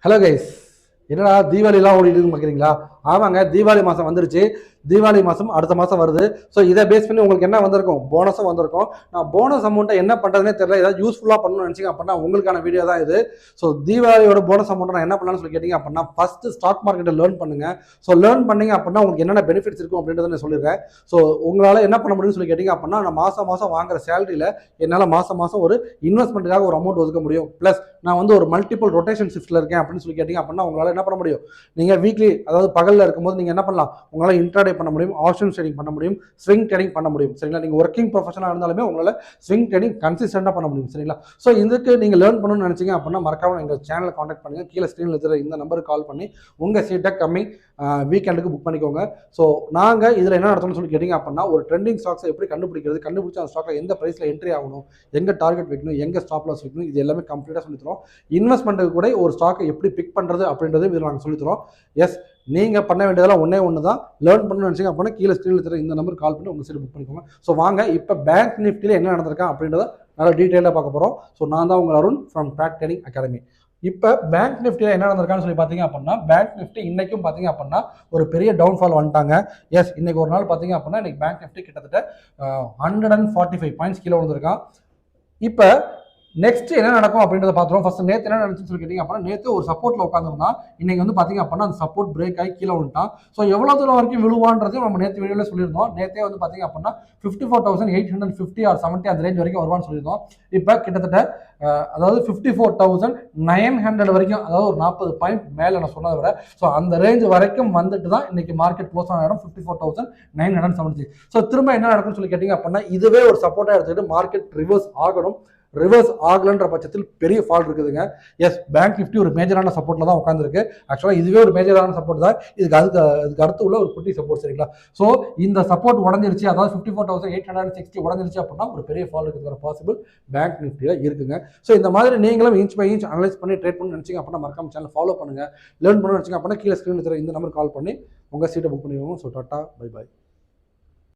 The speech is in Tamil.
ஹலோ கைஸ், என்னடா தீபாவளிலாம் ஓடிட்டு பார்க்குறீங்களா? ஆமாங்க, தீபாவளி மாதம் வந்துருச்சு. தீபாவளி மாதம் அடுத்த மாதம் வருது. ஸோ இதை பேஸ் பண்ணி உங்களுக்கு என்ன வந்திருக்கும்? போனஸும் வந்திருக்கும். நான் போனஸ் அமௌண்ட்டை என்ன பண்ணுறதுனே தெரியல. ஏதாவது யூஸ்ஃபுல்லாக பண்ணணும்னு நினச்சிங்க அப்படின்னா உங்களுக்கான வீடியோ தான் இது. ஸோ தீபாவளியோட போனஸ் அமௌண்ட்டை நான் என்ன பண்ணலாம்னு சொல்லி கேட்டிங்க அப்படின்னா, ஃபஸ்ட்டு ஸ்டாக் மார்க்கெட்டை லேர்ன் பண்ணுங்கள். ஸோ லேர்ன் பண்ணிங்க அப்படின்னா உங்களுக்கு என்னென்ன பெனிஃபிட்ஸ் இருக்கும் அப்படின்றத நான் சொல்லிடுறேன். ஸோ உங்களால் என்ன பண்ண முடியும்னு சொல்லி கேட்டிங்க அப்படின்னா, நான் மாதம் வாங்குற சேலரியில் என்னால் மாதம் ஒரு இன்வெஸ்ட்மெண்ட்டுக்காக ஒரு அமௌண்ட் ஒதுக்க முடியும். ப்ளஸ் நான் வந்து ஒரு மல்டிபிள் ரொட்டேஷன் ஷிஃப்ட்டில் இருக்கேன் அப்படின்னு சொல்லி கேட்டிங்க அப்படின்னா உங்களால் என்ன பண்ண முடியும்? நீங்கள் வீக்லி, அதாவது பகலில் இருக்கும்போது நீங்கள் என்ன பண்ணலாம்? உங்களால் இன்ட்ராடே பண்ண முடியும், ஆப்ஷன் ட்ரேடிங் பண்ண முடியும், ஸ்விங் ட்ரேடிங் பண்ண முடியும். சரிங்களா? நீங்கள் ஒர்க்கிங் ப்ரொஃபஷனாக இருந்தாலுமே உங்களால் ஸ்விங் ட்ரேடிங் கன்சிஸ்டண்டாக பண்ண முடியும். சரிங்களா? ஸோ இதுக்கு நீங்கள் லேர்ன் பண்ணணும்னு நினச்சிங்க அப்படின்னா மறக்காமல் எங்கள் சேனலை காண்டாக்ட் பண்ணுங்கள். கீழே ஸ்க்ரீனில் இருக்கிற இந்த நம்பருக்கு கால் பண்ணி உங்கள் சீட்டை கம்மிங் வீக்கெண்டுக்கு புக் பண்ணிக்கோங்க. ஸோ நாங்கள் இதில் என்ன நடத்தணும்னு சொல்லி கேட்டிங்க அப்படின்னா, ஒரு ட்ரெண்டிங் ஸ்டாக்ஸை எப்படி கண்டுபிடிக்கிறது, கண்டுபிடிச்ச அந்த ஸ்டாக்கில் எந்த ப்ரைஸில் என்ட்ரி ஆகணும், எங்கே டார்கெட் வைக்கணும், எங்கே ஸ்டாப் லாஸ் வைக்கணும், இது எல்லாமே கம்ப்ளீட்டாக சொல்லித்தரோம். இன்வெஸ்ட்மெண்ட்டுக்கு கூட ஒரு ஸ்டாக்கை எப்படி பிக் பண்ணுறது அப்படின்றதையும் இதில் நாங்கள் சொல்லித்தரோம். எஸ், நீங்கள் பண்ண வேண்டியதெல்லாம் ஒன்று தான். லேர்ன் பண்ணணும்னு நினச்சிங்க அப்படின்னா கீழே ஸ்க்ரீனில் இருக்கிற இந்த நம்பருக்கு கால் பண்ணி உங்கள் சீட் புக் பண்ணிக்கோங்க. ஸோ வாங்க இப்போ பேங்க் நிஃப்டியில் என்ன நடந்திருக்கா அப்படின்றத நல்லா டீட்டெயிலாக பார்க்க போகிறோம். ஸோ நான் தான் உங்கள் Arun from Track Trading Academy. இப்போ பேங்க் நிஃப்டியில் என்ன நடந்திருக்கான்னு சொல்லி பார்த்தீங்க அப்படின்னா, பேங்க் நிஃப்டி இன்றைக்கும் பார்த்தீங்க அப்படின்னா ஒரு பெரிய டவுன்ஃபால் வந்துட்டாங்க. எஸ், இன்றைக்கி ஒரு நாள் பார்த்தீங்க அப்படின்னா இன்றைக்கி பேங்க் நிஃப்டி கிட்டத்தட்ட 145 பாயிண்ட்ஸ் கீழே வந்திருக்கான். இப்போ நெக்ஸ்ட் என்ன நடக்கும் அப்படின்றத பார்த்துருவோம். ஃபர்ஸ்ட் நேற்று என்ன நடந்துச்சுன்னு சொல்லி கேட்டிங்க அப்படின்னா, நேற்று ஒரு சப்போர்ட்டில் உட்காந்துருந்தான். இன்னைக்கு வந்து பார்த்தீங்க அப்படின்னா அந்த சப்போர்ட் பிரேக் ஆகி கீழே வந்துட்டான். ஸோ எவ்வளோ தூரம் வரைக்கும் விழுவான்றதையும் நம்ம நேற்று வீடியோவில் சொல்லியிருந்தோம். நேற்றே வந்து பார்த்தீங்க அப்படின்னா 54,850 ஆர் 70 அந்த ரேஞ்ச் வரைக்கும் வருவான்னு சொல்லியிருந்தோம். இப்போ கிட்டத்தட்ட அதாவது 54,900 வரைக்கும், அதாவது ஒரு 40 பாயிண்ட் மேலே நான் சொன்னதை விட, ஸோ அந்த ரேஞ்ச் வரைக்கும் வந்துட்டு தான் இன்னைக்கு மார்க்கெட் க்ளோஸ் ஆன இடம் 54,976. ஸோ திரும்ப என்ன நடக்கும்னு சொல்லி கேட்டிங்க அப்படின்னா, இதுவே ஒரு சப்போர்ட்டாக எடுத்துக்கிட்டு மார்க்கெட் ரிவர்ஸ் ஆகணும். ரிவர்ஸ் ஆகலன்ற பட்சத்தில் பெரிய ஃபால் இருக்குதுங்க. எஸ், பேங்க் நிஃப்டி ஒரு மேஜரான சப்போர்ட்டில் தான் உட்காந்துருக்கு. ஆக்சுவலாக இதுவே ஒரு மேஜரான சப்போர்ட் தான். இதுக்கு அடுத்து உள்ள ஒரு குட்டி சப்போர்ட். சரிங்களா? ஸோ இந்த சப்போர்ட் உடஞ்சிருச்சு, அதாவது 54,860 உடஞ்சிருச்சு அப்படின்னா ஒரு பெரிய ஃபால் இருக்கிறதுக்கான பாசிபிள் பேங்க் நிஃப்டியில் இருக்குங்க. ஸோ இந்த மாதிரி நீங்களும் இன்ச் பை இன்ச் அனலைஸ் பண்ணி ட்ரேட் பண்ணி நினச்சிங்க அப்படின்னா மறக்காம சேனல் ஃபாலோ பண்ணுங்கள். லேர்ன் பண்ணணும்னு நினச்சிங்க அப்படின்னா கீழே ஸ்க்ரீனில் இருக்கிற இந்த நம்பர் கால் பண்ணி உங்கள் சீட்டை புக் பண்ணிக்கோங்க. So tata, bye bye.